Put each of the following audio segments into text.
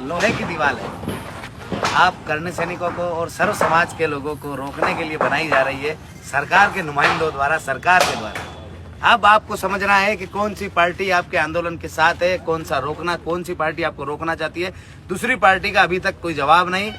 लोहे की दीवार है। आप करणी सैनिकों को और सर्व समाज के लोगों को रोकने के लिए बनाई जा रही है सरकार के नुमाइंदों द्वारा, सरकार के द्वारा। अब आपको समझना है कि कौन सी पार्टी आपके आंदोलन के साथ है, कौन सी पार्टी आपको रोकना चाहती है। दूसरी पार्टी का अभी तक कोई जवाब नहीं,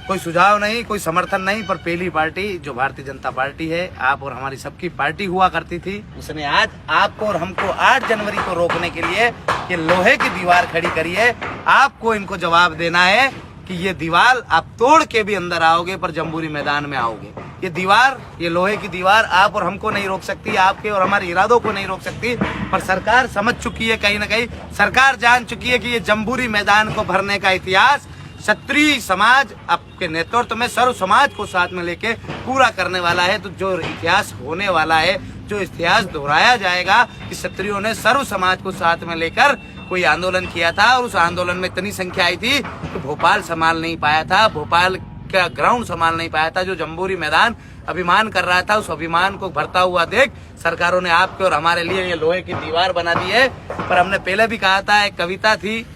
कोई सुझाव नहीं, कोई समर्थन नहीं। पर पहली पार्टी जो भारतीय जनता पार्टी है, आप और हमारी सबकी पार्टी हुआ करती थी, उसने आज आपको और हमको 8 जनवरी को रोकने के लिए कि लोहे की दीवार खड़ी करी है। आपको इनको जवाब देना है कि ये दीवार आप तोड़ के भी अंदर आओगे पर जम्बूरी मैदान में आओगे। ये दीवार, ये लोहे की दीवार आप और हमको नहीं रोक सकती, आपके और हमारे इरादों को नहीं रोक सकती। पर सरकार समझ चुकी है, कहीं ना कहीं सरकार जान चुकी है कि ये जम्बूरी मैदान को भरने का इतिहास क्षत्रिय समाज आपके नेतृत्व में सर्व समाज को साथ में लेके पूरा करने वाला है। तो जो इतिहास होने वाला है, जो इतिहास दोहराया जाएगा कि क्षत्रियों ने सर्व समाज को साथ में लेकर कोई आंदोलन किया था और उस आंदोलन में इतनी संख्या आई थी कि भोपाल संभाल नहीं पाया था, भोपाल का ग्राउंड संभाल नहीं पाया था। जो जम्बूरी मैदान अभिमान कर रहा था, उस अभिमान को भरता हुआ देख सरकारों ने आपके और हमारे लिए ये लोहे की दीवार बना दी है। पर हमने पहले भी कहा था, एक कविता थी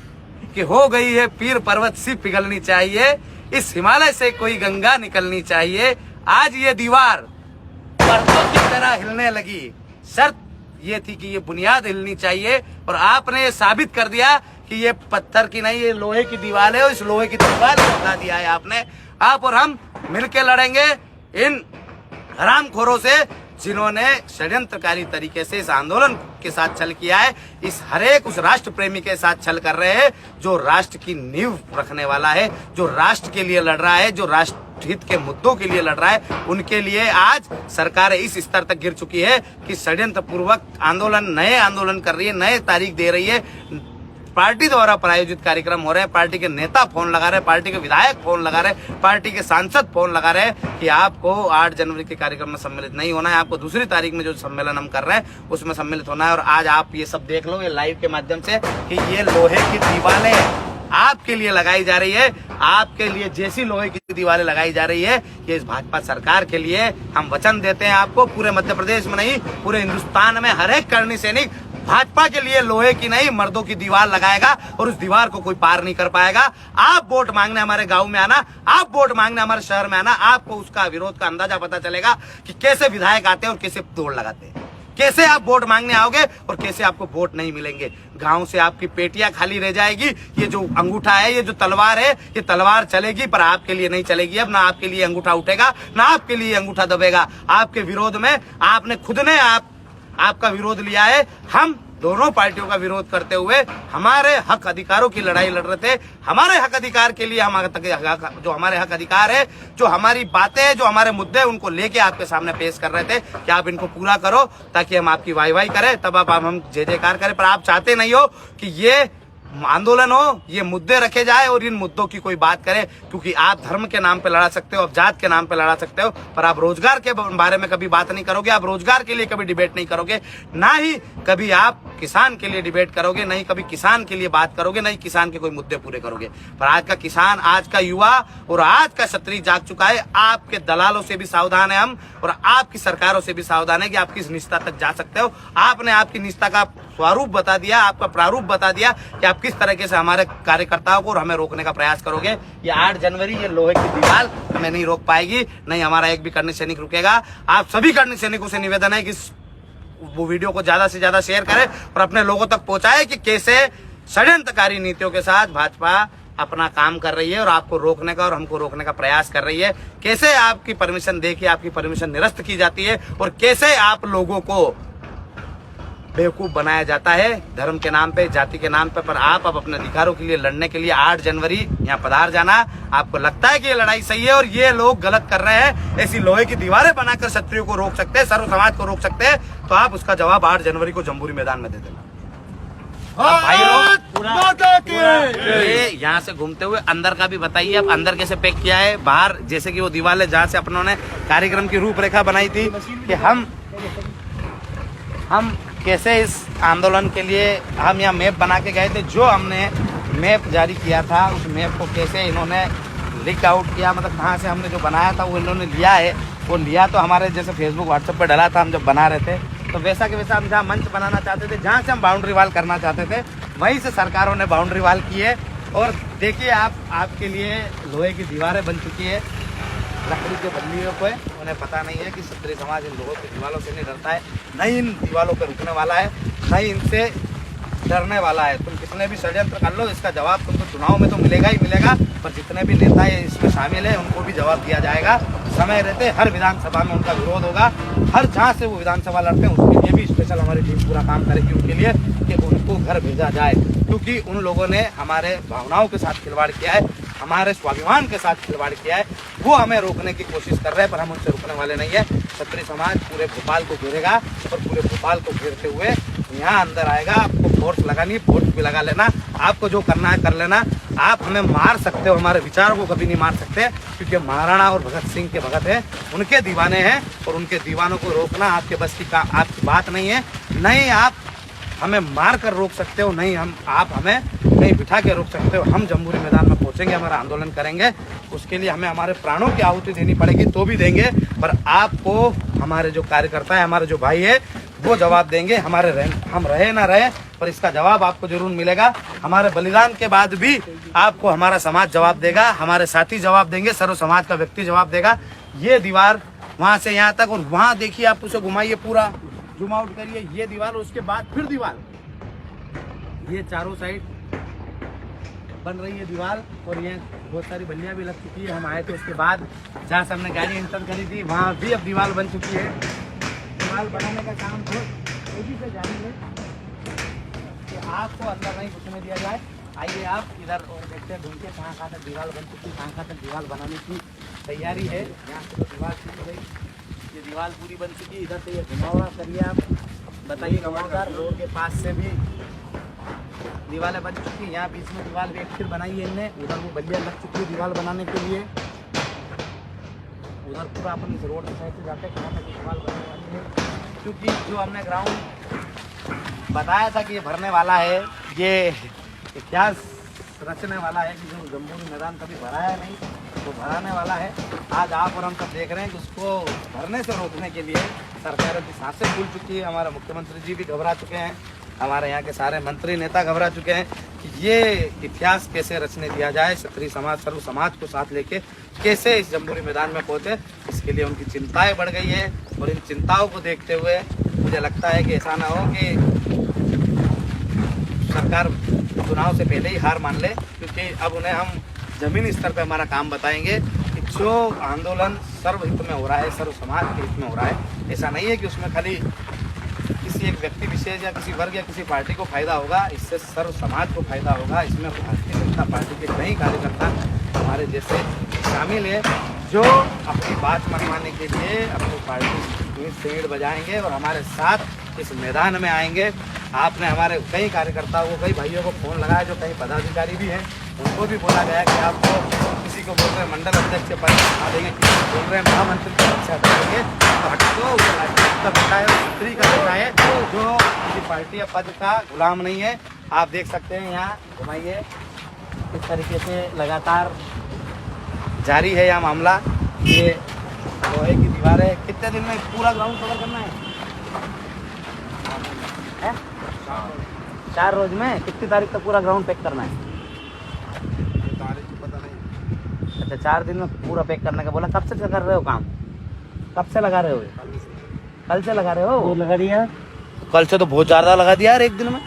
कि हो गई है पीर पर्वत सी पिघलनी चाहिए, इस हिमालय से कोई गंगा निकलनी चाहिए। आज ये दीवार पर्वतों की तरह हिलने लगी, शर्त ये थी कि ये बुनियाद हिलनी चाहिए। और आपने ये साबित कर दिया कि ये पत्थर की नहीं, ये लोहे की दीवार है और इस लोहे की दीवार को बता दिया है आपने। आप और हम मिलके लड़ेंगे इन हरामखोरों से जिन्होंने षड्यंत्रकारी तरीके से इस आंदोलन के साथ छल किया है। इस हरेक उस राष्ट्र प्रेमी के साथ छल कर रहे हैं जो राष्ट्र की नींव रखने वाला है, जो राष्ट्र के लिए लड़ रहा है, जो राष्ट्र हित के मुद्दों के लिए लड़ रहा है। उनके लिए आज सरकार इस स्तर तक गिर चुकी है कि षड्यंत्र पूर्वक आंदोलन, नए आंदोलन कर रही है, नए तारीख दे रही है। पार्टी द्वारा प्रायोजित कार्यक्रम हो रहे हैं, पार्टी के नेता फोन लगा रहे हैं, पार्टी के विधायक फोन लगा रहे हैं, पार्टी के सांसद फोन लगा रहे हैं कि आपको 8 जनवरी के कार्यक्रम में सम्मिलित नहीं होना है, आपको दूसरी तारीख में जो सम्मेलन हम कर रहे हैं उसमें सम्मिलित होना है। और आज आप ये सब देख लो, ये लाइव के माध्यम से कि ये लोहे की दीवारें आपके लिए लगाई जा रही है, आपके लिए जैसी लोहे की दीवारें लगाई जा रही है, ये इस भाजपा सरकार के लिए हम वचन देते हैं आपको। पूरे मध्य प्रदेश में नहीं, पूरे हिंदुस्तान में हर एक करणी सैनिक भाजपा के लिए लोहे की नहीं, मर्दों की दीवार लगाएगा और उस दीवार को कोई पार नहीं कर पाएगा। आप वोट मांगने हमारे गांव में आना, आप वोट मांगने हमारे शहर में आना, आपको उसका विरोध का अंदाजा पता चलेगा कि कैसे विधायक आते हैं और कैसे दौड़ लगाते हैं, कैसे आप वोट मांगने आओगे और कैसे आपको वोट नहीं मिलेंगे। गांव से आपकी पेटियां खाली रह जाएगी। ये जो अंगूठा है, ये जो तलवार है, ये तलवार चलेगी पर आपके लिए नहीं चलेगी। अब ना आपके लिए अंगूठा उठेगा, ना आपके लिए अंगूठा दबेगा। आपके विरोध में आपने खुद ने आपका विरोध लिया है। हम दोनों पार्टियों का विरोध करते हुए हमारे हक अधिकारों की लड़ाई लड़ रहे थे। हमारे हक अधिकार के लिए जो हमारे हक अधिकार है, जो हमारी बातें, जो हमारे मुद्दे, उनको लेके आपके सामने पेश कर रहे थे कि आप इनको पूरा करो ताकि हम आपकी वाहवाही करें, तब आप हम जय जयकार करें। पर आप चाहते नहीं हो कि ये आंदोलन हो, ये मुद्दे रखे जाए और इन मुद्दों की कोई बात करे, क्योंकि आप धर्म के नाम पे लड़ा सकते हो, आप जात के नाम पे लड़ा सकते हो, पर आप रोजगार के बारे में कभी बात नहीं करोगे, आप रोजगार के लिए कभी डिबेट नहीं करोगे, ना ही कभी आप किसान के लिए डिबेट करोगे, नहीं कभी किसान के लिए बात करोगे, नहीं किसान के कोई मुद्दे पूरे करोगे। पर आज का किसान, आज का युवा और आज का क्षत्रिय जाग चुका है। आपके दलालों से भी सावधान है हम, और आपकी सरकारों से भी सावधान है कि आप किस निष्ठा तक जा सकते हो। आपने आपकी निष्ठा का स्वरूप बता दिया, आपका प्रारूप बता दिया कि आप किस तरीके से हमारे कार्यकर्ताओं को और हमें रोकने का प्रयास करोगे। ये 8 जनवरी ये लोहे की दीवार हमें नहीं रोक पाएगी, नहीं हमारा एक भी करणी सैनिक रुकेगा। आप सभी करणी सैनिकों से निवेदन है कि वो वीडियो को ज्यादा से ज्यादा शेयर करें और अपने लोगों तक पहुंचाए कि कैसे षड्यंत्रकारी नीतियों के साथ भाजपा अपना काम कर रही है और आपको रोकने का और हमको रोकने का प्रयास कर रही है। कैसे आपकी परमिशन दे के आपकी परमिशन निरस्त की जाती है और कैसे आप लोगों को बेवकूफ बनाया जाता है धर्म के नाम पे, जाति के नाम पे। पर आप अब अपने अधिकारों के लिए लड़ने के लिए 8 जनवरी यहाँ पधार जाना। आपको लगता है कि ये लड़ाई सही है और ये लोग गलत कर रहे हैं, ऐसी लोहे की दीवारें बनाकर क्षत्रियों को रोक सकते हैं, सर्व समाज को रोक सकते हैं, तो आप उसका जवाब 8 जनवरी को जम्बूरी मैदान में दे देना। भाई लोग ये यहाँ से घूमते हुए अंदर का भी बताइए, अब अंदर कैसे पैक किया है। बाहर जैसे कि वो दीवारें जहाँ से अपनों ने कार्यक्रम की रूपरेखा बनाई थी कि हम कैसे इस आंदोलन के लिए हम यहाँ मैप बना के गए थे। जो हमने मैप जारी किया था उस मैप को कैसे इन्होंने लिक आउट किया, मतलब कहाँ से हमने जो बनाया था वो इन्होंने लिया है। वो लिया तो हमारे जैसे फेसबुक व्हाट्सएप पर डला था हम जब बना रहे थे, तो वैसा के वैसा हम जहाँ मंच बनाना चाहते थे, जहाँ से हम बाउंड्री वाल करना चाहते थे, वहीं से सरकारों ने बाउंड्री वाल की है। और देखिए आपके लिए लोहे की दीवारें बन चुकी है, लकड़ी के बल्लियों पे। उन्हें पता नहीं है कि क्षत्रिय समाज इन लोगों की दीवारों से नहीं डरता है, न ही इन दीवारों पर रुकने वाला है, न ही इनसे डरने वाला है। तुम कितने भी षड्यंत्र कर लो, इसका जवाब तुमको चुनाव में तो मिलेगा ही मिलेगा, पर जितने भी नेता इसमें शामिल है उनको भी जवाब दिया जाएगा। समय रहते हर विधानसभा में उनका विरोध होगा, हर जहाँ से वो विधानसभा लड़ते हैं उसके लिए भी स्पेशल हमारी टीम पूरा काम करेगी उनके लिए कि उनको घर भेजा जाए, क्योंकि उन लोगों ने हमारे भावनाओं के साथ खिलवाड़ किया है, हमारे स्वाभिमान के साथ खिलवाड़ किया है। वो हमें रोकने की कोशिश कर रहे हैं, पर हम उनसे रुकने वाले नहीं है। क्षत्रिय समाज पूरे भोपाल को घेरेगा और पूरे भोपाल को घेरते हुए यहाँ अंदर आएगा। आपको फोर्स लगानी, फोर्स भी लगा लेना, आपको जो करना है कर लेना। आप हमें मार सकते हो, हमारे विचारों को कभी नहीं मार सकते, क्योंकि महाराणा और भगत सिंह के भगत हैं, उनके दीवाने हैं, और उनके दीवानों को रोकना आपके बस की आपकी बात नहीं है। नहीं आप हमें मार कर रोक सकते हो, नहीं आप हमें कहीं बिठा के रोक सकते हो। हम जम्बूरी मैदान में पहुंचेंगे, हमारा आंदोलन करेंगे, उसके लिए हमें हमारे प्राणों की आहुति देनी पड़ेगी तो भी देंगे, पर आपको हमारे जो कार्यकर्ता है, हमारे जो भाई है, वो जवाब देंगे। हम रहे ना रहे, पर इसका जवाब आपको जरूर मिलेगा। हमारे बलिदान के बाद भी आपको हमारा समाज जवाब देगा, हमारे साथी जवाब देंगे, सर्व समाज का व्यक्ति जवाब देगा। ये दीवार वहां से यहाँ तक, और वहां देखिए आप उसे घुमाइए, पूरा जूम आउट करिए, ये दीवार, उसके बाद फिर दीवार, ये चारों साइड बन रही है दीवार, और ये बहुत सारी बल्लियां भी लग चुकी है। हम आए थे उसके बाद, जहाँ से हमने गाड़ी इंटर करी थी वहाँ भी अब दीवार बन चुकी है। दीवार बनाने का काम बहुत तेजी से जारी है कि आपको अंदर नहीं घुसने दिया जाए। आइए आप इधर और देखते हैं, घूम के कहाँ तक दीवार बन चुकी है, कहाँ तक दीवार बनाने की तैयारी है। यहाँ से तो दीवार टूट गई, ये दीवार पूरी बन चुकी है। इधर से ये घुमावड़ा करिए आप, बताइए घुमावदार रोड के पास से भी दीवारें बन चुकी है। यहाँ बीच में दीवार भी एक फिर बनाई है इनने, उधर वो बल्लियाँ लग चुकी है दीवार बनाने के लिए। उधर पूरा अपन इस रोड के साइड से जाते हैं, कहाँ तक दीवार बनने वाली है, क्योंकि जो हमने ग्राउंड बताया था कि ये भरने वाला है, ये इतिहास रचने वाला है कि जो जम्बूरी मैदान कभी भराया नहीं, तो भराने वाला है। आज आप और हम सब देख रहे हैं कि उसको भरने से रोकने के लिए सरकारों की सांसें फूल चुकी है। हमारे मुख्यमंत्री जी भी घबरा चुके हैं, हमारे यहाँ के सारे मंत्री नेता घबरा चुके हैं कि ये इतिहास कैसे रचने दिया जाए, क्षत्रिय समाज सर्व समाज को साथ लेके कैसे इस जम्बूरी मैदान में पहुँचे। इसके लिए उनकी चिंताएं बढ़ गई है, और इन चिंताओं को देखते हुए मुझे लगता है कि ऐसा ना हो कि सरकार चुनाव से पहले ही हार मान ले, क्योंकि अब उन्हें हम जमीनी स्तर पे हमारा काम बताएंगे कि जो आंदोलन सर्वहित में हो रहा है, सर्व समाज के हित में हो रहा है। ऐसा नहीं है कि उसमें खाली किसी एक व्यक्ति विशेष या किसी वर्ग या किसी पार्टी को फायदा होगा, इससे सर्व समाज को फायदा होगा। इसमें भारतीय जनता पार्टी के कई कार्यकर्ता हमारे जैसे शामिल है, जो अपनी बात मनवाने के लिए अपनी पार्टी सेड़ बजाएंगे और हमारे साथ इस मैदान में आएंगे। आपने हमारे कई कार्यकर्ताओं को, कई भाइयों को फ़ोन लगाया, जो कई पदाधिकारी भी हैं, उनको भी बोला गया कि आपको किसी को बोल रहे हैं मंडल अध्यक्ष के पद हटा देंगे, किसी को बोल रहे हैं महामंत्री के पद से हटा देंगे, तो हटो। उसका बेटा है, स्त्री का बेटा है, जो किसी पार्टी या पद का गुलाम नहीं है। आप देख सकते हैं यहाँ घुमाइए, इस तरीके से लगातार जारी है यह मामला। ये लोहे की दीवार है, कितने दिन में पूरा ग्राउंड कवर करना है? 4 रोज में? कितनी तारीख तक पूरा ग्राउंड पैक करना है? तारीख पता नहीं। अच्छा, 4 दिन में पूरा पैक करने का बोला। कब से कर रहे हो काम? कब से लगा रहे हो? कल से लगा रहे हो? लगा दिया कल से तो बहुत ज़्यादा लगा दिया यार, एक दिन में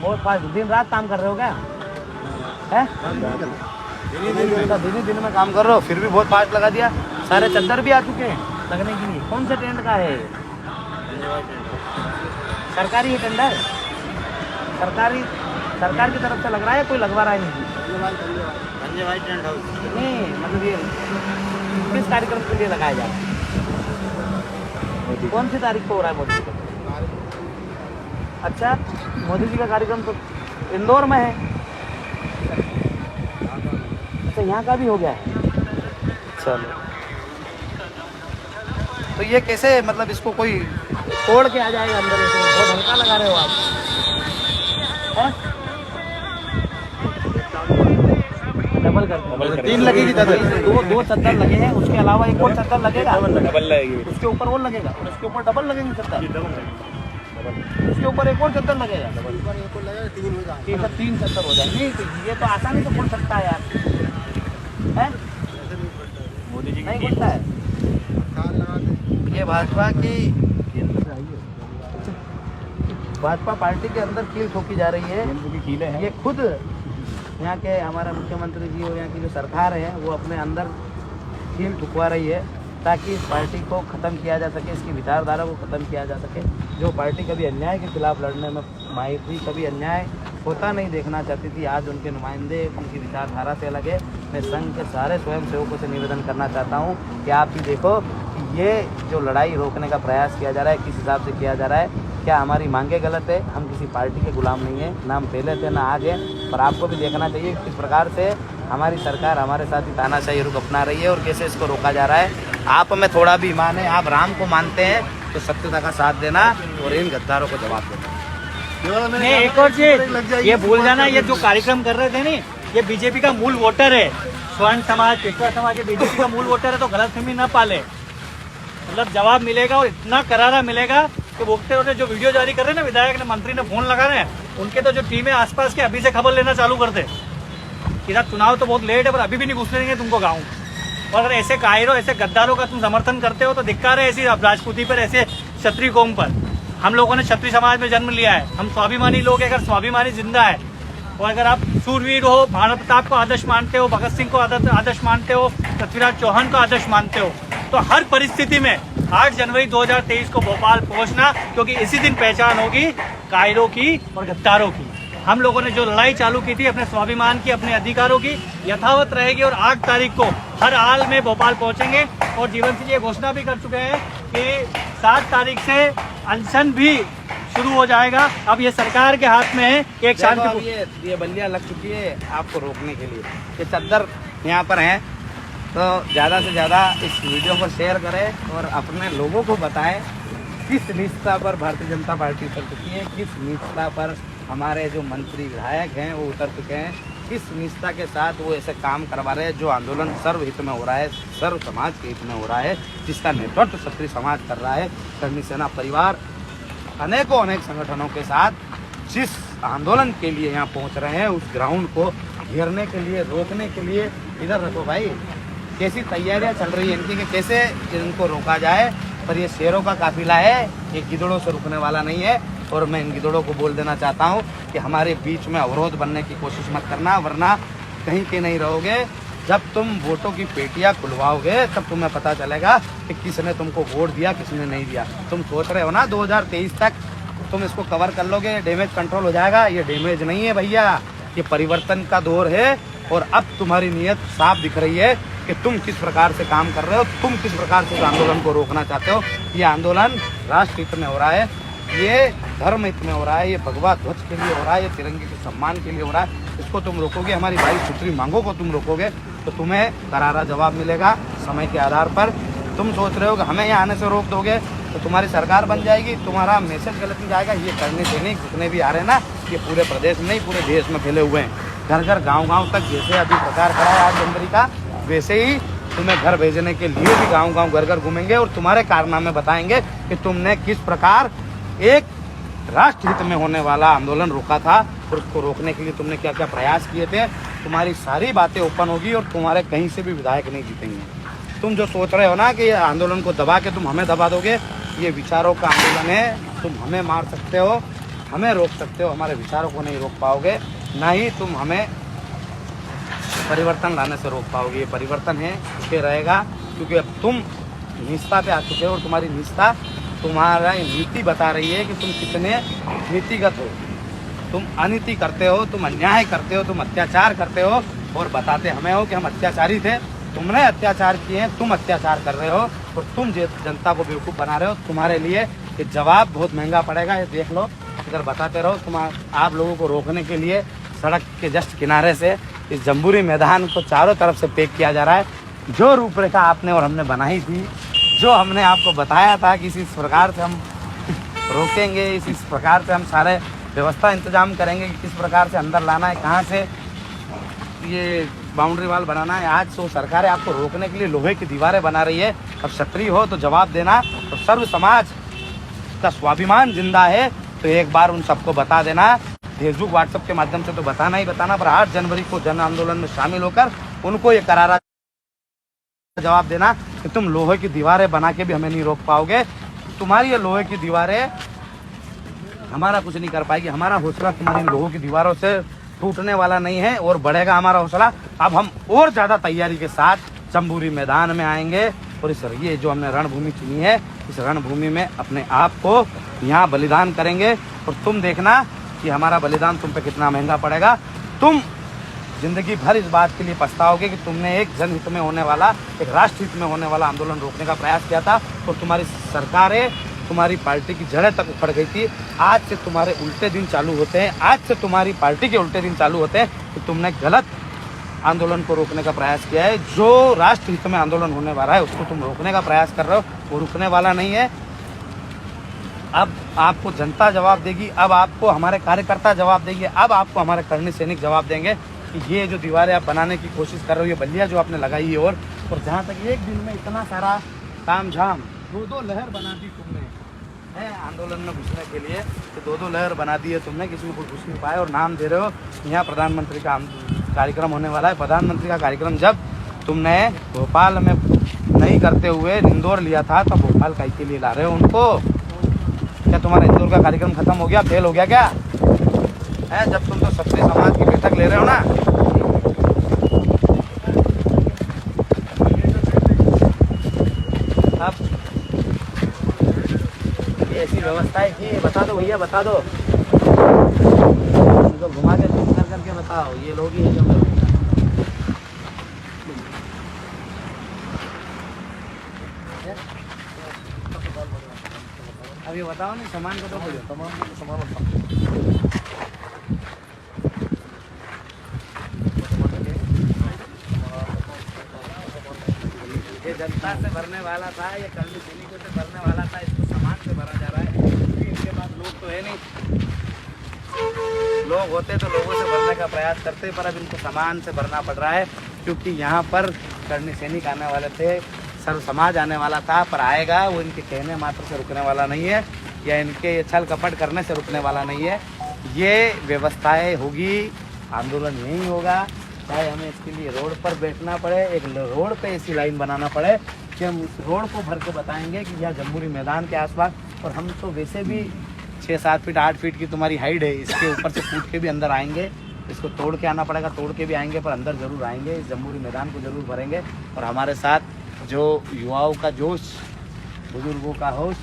बहुत फास्ट। दिन रात काम कर रहे हो क्या? है दिन में काम कर रहे हो, फिर भी बहुत फास्ट लगा दिया। सारे चद्दर भी आ चुके हैं लगने के लिए। कौन से टेंट का है? सरकारी है टेंडर? सरकार की तरफ से लग रहा है, कोई लगवा रहा है? नहीं टेंट हाउस नहीं, मतलब ये किस कार्यक्रम के लिए लगाया जा रहा है? कौन सी तारीख को हो रहा है मोदी जी का? अच्छा, मोदी जी का कार्यक्रम तो इंदौर में है। अच्छा, यहाँ का भी हो गया है। चलो, तो ये कैसे, मतलब इसको कोई तोड़ के आ जाएगा अंदर? से बहुत हल्का लगा रहे हो आप, है? डबल कर 3 लगेगी चद्दर, दो चद्दर लगे हैं, उसके अलावा एक और चद्दर लगेगा, डबल लगेगी, उसके ऊपर और लगेगा, और उसके ऊपर डबल लगेंगे चद्दर। इसके ऊपर एक और चद्दर लगेगा। ऊपर एक को लगेगा 3 हो जाएगा। 3 चद्दर हो जाएंगे। नहीं तो ये तो आसानी से खुल सकता है यार, है ऐसे नहीं पड़ता है। मोदी जी नहीं खुलता है। खाल लगा के ये भाजपा की भाजपा पार्टी के अंदर कील ठोकी जा रही है। की कीले हैं। ये खुद यहाँ के हमारा मुख्यमंत्री जी और यहाँ की जो सरकार है वो अपने अंदर कील ठुकवा रही है ताकि इस पार्टी को ख़त्म किया जा सके, इसकी विचारधारा को ख़त्म किया जा सके। जो पार्टी कभी अन्याय के खिलाफ लड़ने में माहिर थी, कभी अन्याय होता नहीं देखना चाहती थी, आज उनके नुमाइंदे उनकी विचारधारा से अलग है। मैं संघ के सारे स्वयं सेवकों से निवेदन करना चाहता हूँ कि आप भी देखो कि ये जो लड़ाई रोकने का प्रयास किया जा रहा है किस हिसाब से किया जा रहा है। क्या हमारी मांगे गलत है? हम किसी पार्टी के गुलाम नहीं है, ना हम पहले थे ना आगे। पर आपको भी देखना चाहिए किस प्रकार से हमारी सरकार हमारे साथ ही तानाशाही रुख अपना रही है और कैसे इसको रोका जा रहा है। आप में थोड़ा भी ईमान है, आप राम को मानते हैं तो सत्यता का साथ देना और इन गद्दारों को जवाब देना। नहीं, एक और चीज ये भूल जाना, ये जो कार्यक्रम कर रहे थे नहीं, ये बीजेपी का मूल वोटर है। स्वर्ण समाज, पिछड़ा समाज, ये बीजेपी का मूल वोटर है, तो गलतफहमी न पाले। मतलब जवाब मिलेगा और इतना करारा मिलेगा कि वोकते होते जो वीडियो जारी कर रहे हैं ना, विधायक ने, मंत्री ने फोन लगा रहे हैं, उनके तो जो टीम है आसपास के अभी से खबर लेना चालू कर दे कि साहब चुनाव तो बहुत लेट है पर अभी भी नहीं घुसने देंगे तुमको गाँव। और अगर ऐसे कायरों, ऐसे गद्दारों का तुम समर्थन करते हो तो धिक्कार है ऐसी राजपूती पर, ऐसे क्षत्रिय कौम पर। हम लोगों ने क्षत्रिय समाज में जन्म लिया है, हम स्वाभिमानी लोग हैं। अगर स्वाभिमानी जिंदा है और अगर आप सूरवीर हो, महाराणा प्रताप को आदर्श मानते हो, भगत सिंह को आदर्श मानते हो, पृथ्वीराज चौहान को आदर्श मानते हो, तो हर परिस्थिति में 8 जनवरी 2023 को भोपाल पहुंचना, क्योंकि इसी दिन पहचान होगी कायरों की और गद्दारों की। हम लोगों ने जो लड़ाई चालू की थी अपने स्वाभिमान की, अपने अधिकारों की, यथावत रहेगी और 8 तारीख को हर हाल में भोपाल पहुंचेंगे। और जीवन सिंह ये घोषणा भी कर चुके हैं कि 7 तारीख से अनशन भी शुरू हो जाएगा। अब ये सरकार के हाथ में है कि एक शांति। ये बल्लियाँ लग चुकी है आपको रोकने के लिए। ये चद्दर यहाँ पर हैं तो ज़्यादा से ज़्यादा इस वीडियो को शेयर करें और अपने लोगों को बताएं किस निष्ठा पर भारतीय जनता पार्टी उतर चुकी है, किस निष्ठा पर हमारे जो मंत्री विधायक हैं वो उतर चुके हैं, किस निष्ठा के साथ वो ऐसे काम करवा रहे हैं। जो आंदोलन सर्वहित में हो रहा है, सर्व समाज के हित में हो रहा है, जिसका नेतृत्व क्षत्रिय समाज कर रहा है। करणी सेना परिवार अनेक संगठनों के साथ जिस आंदोलन के लिए यहाँ पहुँच रहे हैं, उस ग्राउंड को घेरने के लिए, रोकने के लिए। इधर रखो भाई, कैसी तैयारियां चल रही है इनकी कि कैसे इनको रोका जाए। पर ये शेरों का काफिला है, ये गिदड़ों से रुकने वाला नहीं है। और मैं इन गिदड़ों को बोल देना चाहता हूँ कि हमारे बीच में अवरोध बनने की कोशिश मत करना, वरना कहीं के नहीं रहोगे। जब तुम वोटों की पेटियां खुलवाओगे तब तुम्हें पता चलेगा कि किसने तुमको वोट दिया, किसने नहीं दिया। तुम सोच रहे हो ना 2023 तक तुम इसको कवर कर लोगे, डैमेज कंट्रोल हो जाएगा। ये डैमेज नहीं है भैया, ये परिवर्तन का दौर है। और अब तुम्हारी नीयत साफ दिख रही है कि तुम किस प्रकार से काम कर रहे हो, तुम किस प्रकार से इस आंदोलन को रोकना चाहते हो। ये आंदोलन राष्ट्र हित में हो रहा है, ये धर्म हित में हो रहा है, ये भगवा ध्वज के लिए हो रहा है, ये तिरंगे के सम्मान के लिए हो रहा है। इसको तुम रोकोगे, हमारी 22 सूत्री मांगों को तुम रोकोगे तो तुम्हें करारा जवाब मिलेगा समय के आधार पर। तुम सोच रहे हो कि हमें यहाँ आने से रोक दोगे तो तुम्हारी सरकार बन जाएगी, तुम्हारा मैसेज गलत में जाएगा। ये करने से नहीं, जितने भी आ रहे हैं ना, ये पूरे प्रदेश में नहीं पूरे देश में फैले हुए हैं। घर घर गांव तक जैसे अभी प्रचार करा है 8 जनवरी का, वैसे ही तुम्हें घर भेजने के लिए भी गांव घर घर घूमेंगे और तुम्हारे कारनामे बताएंगे कि तुमने किस प्रकार एक राष्ट्र हित में होने वाला आंदोलन रोका था और उसको रोकने के लिए तुमने क्या क्या प्रयास किए थे। तुम्हारी सारी बातें ओपन होगी और तुम्हारे कहीं से भी विधायक नहीं जीतेंगे। तुम जो सोच रहे हो ना कि आंदोलन को दबा के तुम हमें दबा दोगे, ये विचारों का आंदोलन है। तुम हमें मार सकते हो, हमें रोक सकते हो, हमारे विचारों को नहीं रोक पाओगे, ना ही तुम हमें परिवर्तन लाने से रोक पाओगे। ये परिवर्तन है इसके रहेगा, क्योंकि अब तुम निष्ठा पे आ चुके हो और तुम्हारी निष्ठा, तुम्हारा नीति बता रही है कि तुम कितने नीतिगत हो। तुम अनीति करते हो, तुम अन्याय करते हो, तुम अत्याचार करते हो और बताते हमें हो कि हम अत्याचारी थे। तुमने अत्याचार किए हैं, तुम अत्याचार कर रहे हो और तुम जनता को बेवकूफ़ बना रहे हो। तुम्हारे लिए ये जवाब बहुत महंगा पड़ेगा, ये देख लो। इधर बताते रहो। आप लोगों को रोकने के लिए सड़क के जस्ट किनारे से इस जम्बूरी मैदान को चारों तरफ से पैक किया जा रहा है। जो रूपरेखा आपने और हमने बनाई थी, जो हमने आपको बताया था कि इस प्रकार से हम रोकेंगे, इस प्रकार से हम सारे व्यवस्था इंतजाम करेंगे कि किस प्रकार से अंदर लाना है, कहाँ से ये बाउंड्री वाल बनाना है। आज तो सरकारें आपको रोकने के लिए लोहे की दीवारें बना रही है। अब क्षत्रिय हो तो जवाब देना। तो सर्व समाज उसका स्वाभिमान जिंदा है तो एक बार उन सबको बता देना, फेसबुक व्हाट्सएप के माध्यम से तो बताना ही बताना, पर 8 जनवरी को जन आंदोलन में शामिल होकर उनको ये करारा जवाब देना कि तुम लोहे की दीवारें बना के भी हमें नहीं रोक पाओगे। तुम्हारी ये लोहे की दीवारें हमारा कुछ नहीं कर पाएगी। हमारा हौसला तुम्हारी लोहों की दीवारों से टूटने वाला नहीं है और बढ़ेगा हमारा हौसला। अब हम और ज़्यादा तैयारी के साथ जम्बूरी मैदान में आएंगे और इस ये जो हमने रणभूमि चुनी है, इस रणभूमि में अपने आप को यहाँ बलिदान करेंगे और तुम देखना कि हमारा बलिदान तुम पे कितना महंगा पड़ेगा। तुम जिंदगी भर इस बात के लिए पछताओगे कि तुमने एक जनहित में होने वाला, एक राष्ट्र हित में होने वाला आंदोलन रोकने का प्रयास किया था और तुम्हारी सरकारें, तुम्हारी पार्टी की जड़ें तक उखड़ गई थी। आज से तुम्हारे उल्टे दिन चालू होते हैं, आज से तुम्हारी पार्टी के उल्टे दिन चालू होते हैं कि तुमने गलत आंदोलन को रोकने का प्रयास किया है। जो राष्ट्र हित में आंदोलन होने वाला है उसको तुम रोकने का प्रयास कर रहे हो, वो रुकने वाला नहीं है। अब आपको जनता जवाब देगी, अब आपको हमारे कार्यकर्ता जवाब देंगे, अब आपको हमारे कर्णी सैनिक जवाब देंगे कि ये जो दीवारें आप बनाने की कोशिश कर रहे हो, ये बल्लियाँ जो आपने लगाई है और जहाँ तक एक दिन में इतना सारा काम झाम 2-2 लहर बना दी तुमने है आंदोलन में घुसने के लिए, तो 2-2 लहर बना दी है तुमने, किसी को घुस नहीं पाए और नाम दे रहे हो यहाँ प्रधानमंत्री का कार्यक्रम होने वाला है। प्रधानमंत्री का कार्यक्रम जब तुमने भोपाल में नहीं करते हुए इंदौर लिया था तो भोपाल काहे के लिए ला रहे हो उनको? क्या तुम्हारा इंदौर का कार्यक्रम खत्म हो गया, फेल हो गया क्या है? जब तुम तो सबसे समाज की बैठक ले रहे हो ना, अब ऐसी व्यवस्थाएं की बता दो भैया, बता दो उनको घुमा के तुम करके बताओ ये लोग ही है जो अब ये बताओ नहीं सामान को तो बोलो, ये जनता से भरने वाला था, ये कर्मी सैनिकों से भरने वाला था, इसको सामान से भरा जा रहा है क्योंकि इनके पास लोग तो है नहीं। लोग होते तो लोगों से भरने का प्रयास करते, पर अब इनको सामान से भरना पड़ रहा है क्योंकि यहाँ पर कर्णी सैनिक आने वाले थे, सर्व समाज आने वाला था, पर आएगा वो इनके कहने मात्र से रुकने वाला नहीं है या इनके छल कपट करने से रुकने वाला नहीं है। ये व्यवस्थाएं होगी, आंदोलन यही होगा, चाहे हमें इसके लिए रोड पर बैठना पड़े, एक रोड पे ऐसी लाइन बनाना पड़े कि हम उस रोड को भर के बताएंगे कि यह जम्बूरी मैदान के आसपास, और हम तो वैसे भी 6-7 फीट 8 फीट की तुम्हारी हाइट है, इसके ऊपर से कूद के भी अंदर आएंगे, इसको तोड़ के आना पड़ेगा, तोड़ के भी आएंगे पर अंदर जरूर आएंगे, इस जम्बूरी मैदान को जरूर भरेंगे। और हमारे साथ जो युवाओं का जोश, बुजुर्गों का होश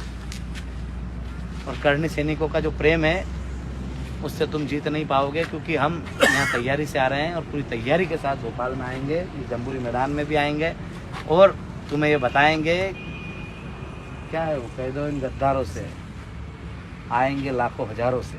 और कर्णी सैनिकों का जो प्रेम है उससे तुम जीत नहीं पाओगे, क्योंकि हम यहाँ तैयारी से आ रहे हैं और पूरी तैयारी के साथ भोपाल में आएंगे, इस जम्बूरी मैदान में भी आएंगे और तुम्हें ये बताएंगे क्या है वो, कह दो इन गद्दारों से आएंगे लाखों हजारों से।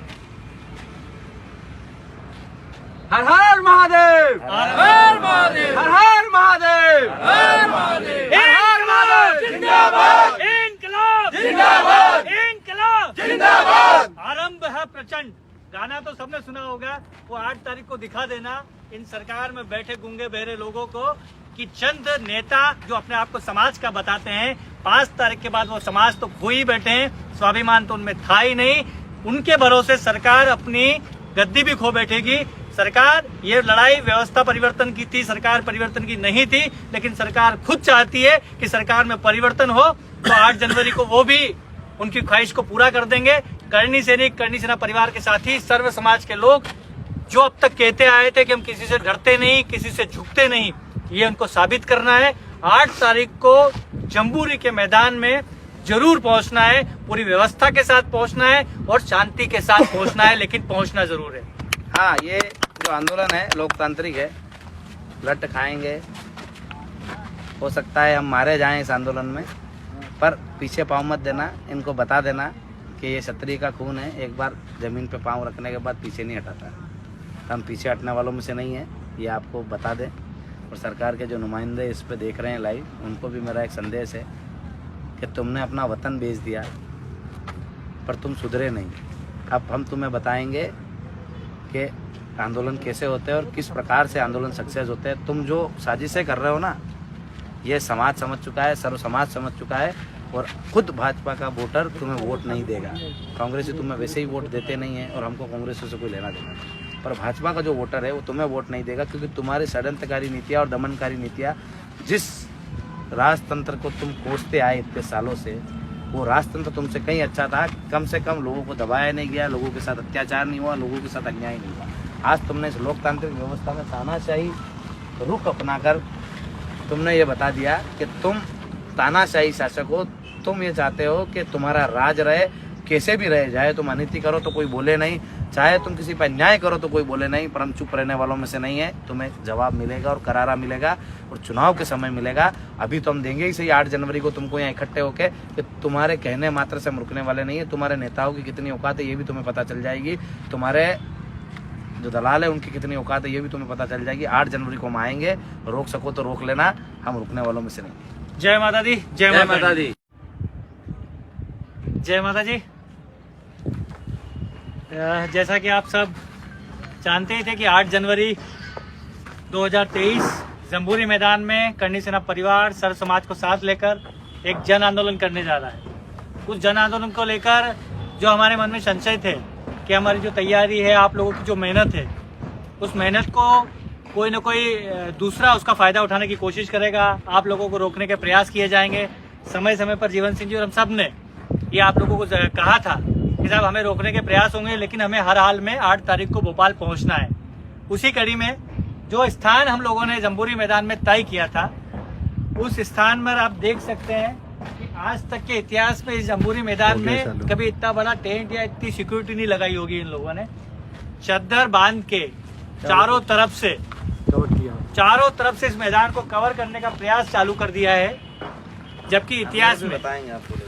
हर हर महादेव, हर हर महादेव, हर हर महादेव, हर महादेव, हर हर महादेव, जिंदाबाद, इनकलाब जिंदाबाद, इनकलाब जिंदाबाद। आरंभ है प्रचंड। गाना तो सबने सुना होगा, वो 8 तारीख को दिखा देना इन सरकार में बैठे गूंगे बहरे लोगों को कि चंद नेता जो अपने आप को समाज का बताते हैं, 5 तारीख के बाद वो समाज तो खो ही बैठे हैं, स्वाभिमान तो उनमें था ही नहीं। उनके भरोसे सरकार अपनी गद्दी भी खो बैठेगी। सरकार ये लड़ाई व्यवस्था परिवर्तन की थी, सरकार परिवर्तन की नहीं थी, लेकिन सरकार खुद चाहती है कि सरकार में परिवर्तन हो, तो 8 जनवरी को वो भी उनकी ख्वाहिश को पूरा कर देंगे। कर्णी सैनिक, कर्णी सेना परिवार के साथी, सर्व समाज के लोग जो अब तक कहते आए थे कि हम किसी से डरते नहीं, किसी से झुकते नहीं, ये उनको साबित करना है। 8 तारीख को जम्बूरी के मैदान में जरूर पहुंचना है, पूरी व्यवस्था के साथ पहुंचना है और शांति के साथ पहुंचना है, लेकिन पहुंचना जरूर है। हाँ, ये जो आंदोलन है लोकतांत्रिक है, लट खाएंगे, हो सकता है हम मारे जाएं इस आंदोलन में, पर पीछे पाँव मत देना, इनको बता देना कि ये क्षत्रिय का खून है, एक बार ज़मीन पे पाँव रखने के बाद पीछे नहीं हटाता। हम पीछे हटने वालों में से नहीं है, ये आपको बता दें। और सरकार के जो नुमाइंदे इस पे देख रहे हैं लाइव, उनको भी मेरा एक संदेश है कि तुमने अपना वतन बेच दिया पर तुम सुधरे नहीं। अब हम तुम्हें बताएंगे कि आंदोलन कैसे होते हैं और किस प्रकार से आंदोलन सक्सेस होते हैं। तुम जो साजिशें कर रहे हो ना, ये समाज समझ चुका है, सर्व समाज समझ चुका है और खुद भाजपा का वोटर तुम्हें वोट नहीं देगा। कांग्रेसी तुम्हें वैसे ही वोट देते नहीं है और हमको कांग्रेस से कोई लेना देना नहीं। पर भाजपा का जो वोटर है वो तुम्हें वोट नहीं देगा, क्योंकि तुम्हारी षड्यंत्रकारी नीतियाँ और दमनकारी नीतियाँ, जिस राजतंत्र को तुम कोसते आए इतने सालों से, वो राजतंत्र तुमसे कहीं अच्छा था। कम से कम लोगों को दबाया नहीं गया, लोगों के साथ अत्याचार नहीं हुआ, लोगों के साथ अन्याय नहीं हुआ। आज तुमने इस लोकतांत्रिक व्यवस्था में तानाशाही रुख अपनाकर तुमने ये बता दिया कि तुम तानाशाही शासक हो। तुम ये चाहते हो कि तुम्हारा राज रहे, कैसे भी रहे, चाहे तुम अनीति करो तो कोई बोले नहीं, चाहे तुम किसी पर अन्याय करो तो कोई बोले नहीं। पर हम चुप रहने वालों में से नहीं है, तुम्हें जवाब मिलेगा और करारा मिलेगा और चुनाव के समय मिलेगा। अभी तो हम देंगे ही सही 8 जनवरी को तुमको यहाँ इकट्ठे होके कि तुम्हारे कहने मात्र से हम रुकने वाले नहीं है। तुम्हारे नेताओं की कितनी औकात है ये भी तुम्हें पता चल जाएगी, तुम्हारे जो दलाल है उनकी कितनी औकात है ये भी तुम्हें पता चल जाएगी। 8 जनवरी को हम आएंगे, रोक सको तो रोक लेना, हम रुकने वालों में से नहीं। जय माता दी। जय माता दी। जय माता जी। जैसा कि आप सब जानते ही थे कि 8 जनवरी 2023 जम्बूरी मैदान में करनी सेना परिवार सर्व समाज को साथ लेकर एक जन आंदोलन करने जा रहा है। उस जन आंदोलन को लेकर जो हमारे मन में संशय थे कि हमारी जो तैयारी है, आप लोगों की जो मेहनत है, उस मेहनत को कोई न कोई दूसरा उसका फ़ायदा उठाने की कोशिश करेगा, आप लोगों को रोकने के प्रयास किए जाएंगे। समय समय पर जीवन सिंह जी और हम सब ने ये आप लोगों को कहा था कि साहब हमें रोकने के प्रयास होंगे, लेकिन हमें हर हाल में 8 तारीख को भोपाल पहुंचना है। उसी कड़ी में जो स्थान हम लोगों ने जम्बूरी मैदान में तय किया था, उस स्थान पर आप देख सकते हैं कि आज तक के इतिहास में इस जम्बूरी मैदान में कभी इतना बड़ा टेंट या इतनी सिक्योरिटी नहीं लगाई होगी। इन लोगों ने चद्दर बांध के चारों तरफ से इस मैदान को कवर करने का प्रयास चालू कर दिया है। जबकि इतिहास में बताएंगे आपको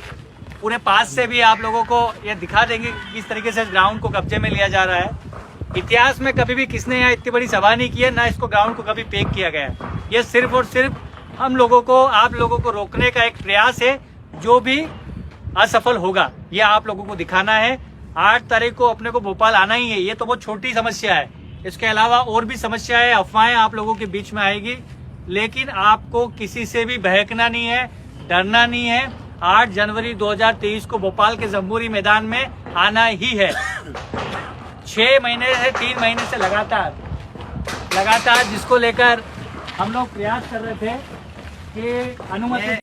पूरे पास से भी आप लोगों को ये दिखा देंगे कि किस तरीके से इस ग्राउंड को कब्जे में लिया जा रहा है। इतिहास में कभी भी किसने यहाँ इतनी बड़ी सभा नहीं की है, ना इसको ग्राउंड को कभी पैक किया गया है। ये सिर्फ और सिर्फ हम लोगों को, आप लोगों को रोकने का एक प्रयास है, जो भी असफल होगा ये आप लोगों को दिखाना है। 8 तारीख को अपने को भोपाल आना ही है। ये तो बहुत छोटी समस्या है, इसके अलावा और भी समस्या है, अफवाहें आप लोगों के बीच में आएगी, लेकिन आपको किसी से भी बहकना नहीं है, डरना नहीं है। 8 जनवरी 2023 को भोपाल के जम्बूरी मैदान में आना ही है। 6 महीने से 3 महीने से लगातार जिसको लेकर हम लोग प्रयास कर रहे थे कि अनुमति